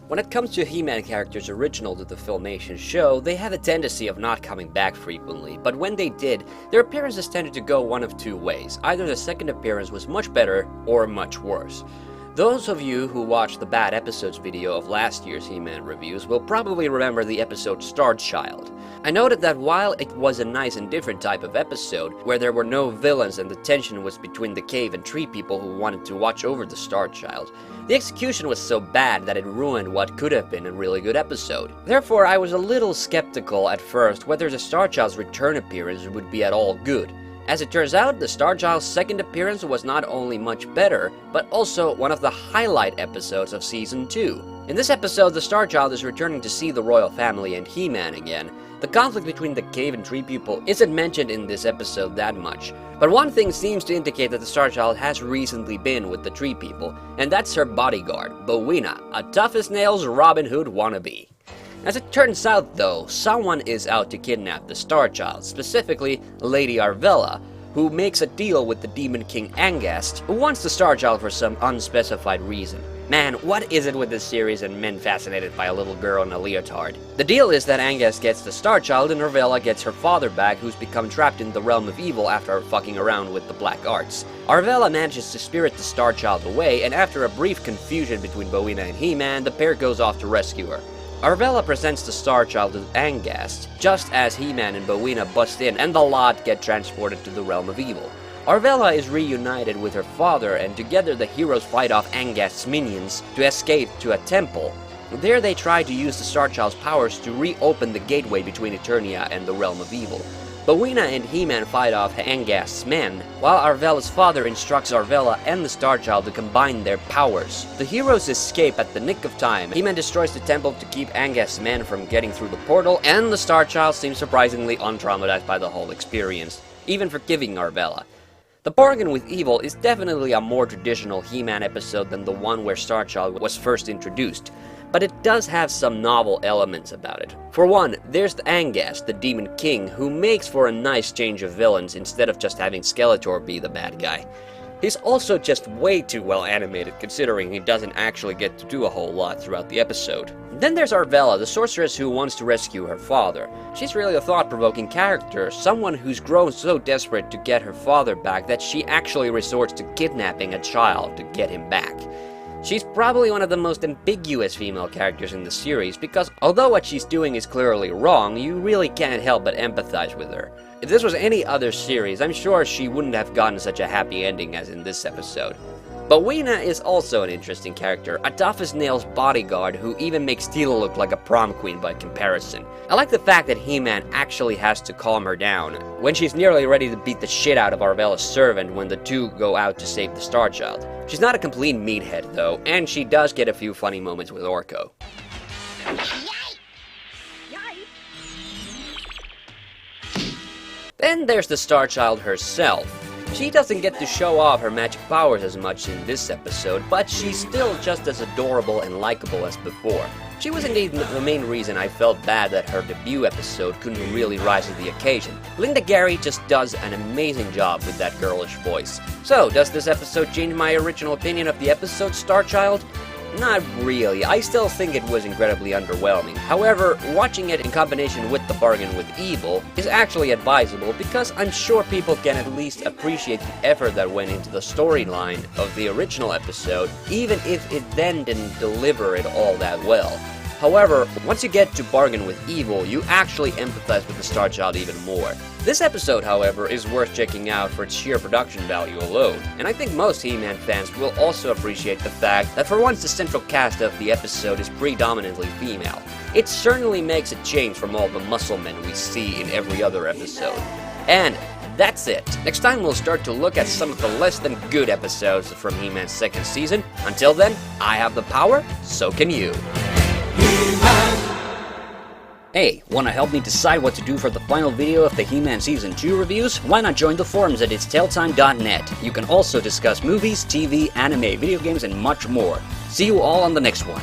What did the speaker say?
When it comes to He-Man characters original to the Filmation show, they have a tendency of not coming back frequently, but when they did, their appearances tended to go one of two ways. Either the second appearance was much better, or much worse. Those of you who watched the Bad Episodes video of last year's He-Man reviews will probably remember the episode Starchild. I noted that while it was a nice and different type of episode, where there were no villains and the tension was between the cave and tree people who wanted to watch over the Starchild, the execution was so bad that it ruined what could have been a really good episode. Therefore, I was a little skeptical at first whether the Starchild's return appearance would be at all good. As it turns out, the Starchild's second appearance was not only much better, but also one of the highlight episodes of Season 2. In this episode, the Starchild is returning to see the royal family and He-Man again. The conflict between the cave and tree people isn't mentioned in this episode that much, but one thing seems to indicate that the Starchild has recently been with the tree people, and that's her bodyguard, Bowina, a tough-as-nails Robin Hood wannabe. As it turns out though, someone is out to kidnap the Starchild, specifically Lady Arvella, who makes a deal with the Demon King Angast, who wants the Starchild for some unspecified reason. Man, what is it with this series and men fascinated by a little girl in a leotard? The deal is that Angast gets the Starchild and Arvella gets her father back, who's become trapped in the realm of evil after fucking around with the black arts. Arvella manages to spirit the Starchild away, and after a brief confusion between Bowina and He-Man, the pair goes off to rescue her. Arvella presents the Starchild to Angast, just as He-Man and Bowina bust in and the lot get transported to the realm of evil. Arvella is reunited with her father, and together the heroes fight off Angast's minions to escape to a temple. There they try to use the Starchild's powers to reopen the gateway between Eternia and the realm of evil. Bowina and He-Man fight off Angast's men, while Arvella's father instructs Arvella and the Starchild to combine their powers. The heroes escape at the nick of time. He-Man destroys the temple to keep Angast's men from getting through the portal, and the Starchild seems surprisingly untraumatized by the whole experience, even forgiving Arvella. The Bargain with Evil is definitely a more traditional He-Man episode than the one where Starchild was first introduced, but it does have some novel elements about it. For one, there's the Angast, the Demon King, who makes for a nice change of villains instead of just having Skeletor be the bad guy. He's also just way too well animated considering he doesn't actually get to do a whole lot throughout the episode. Then there's Arvella, the sorceress who wants to rescue her father. She's really a thought-provoking character, someone who's grown so desperate to get her father back that she actually resorts to kidnapping a child to get him back. She's probably one of the most ambiguous female characters in the series because although what she's doing is clearly wrong, you really can't help but empathize with her. If this was any other series, I'm sure she wouldn't have gotten such a happy ending as in this episode. Bowina is also an interesting character, a tough-as-nails bodyguard who even makes Teela look like a prom queen by comparison. I like the fact that He-Man actually has to calm her down when she's nearly ready to beat the shit out of Arvella's servant when the two go out to save the Starchild. She's not a complete meathead though, and she does get a few funny moments with Orko. Then there's the Starchild herself. She doesn't get to show off her magic powers as much in this episode, but she's still just as adorable and likable as before. She was indeed the main reason I felt bad that her debut episode couldn't really rise to the occasion. Linda Gary just does an amazing job with that girlish voice. So, does this episode change my original opinion of the episode Starchild? Not really. I still think it was incredibly underwhelming. However, watching it in combination with The Bargain with Evil is actually advisable because I'm sure people can at least appreciate the effort that went into the storyline of the original episode, even if it then didn't deliver it all that well. However, once you get to Bargain with Evil, you actually empathize with the Starchild even more. This episode, however, is worth checking out for its sheer production value alone, and I think most He-Man fans will also appreciate the fact that for once the central cast of the episode is predominantly female. It certainly makes a change from all the muscle men we see in every other episode. And that's it. Next time we'll start to look at some of the less than good episodes from He-Man's second season. Until then, I have the power, so can you. Hey, wanna help me decide what to do for the final video of the He-Man Season 2 reviews? Why not join the forums at itstelltime.net. You can also discuss movies, TV, anime, video games, and much more. See you all on the next one.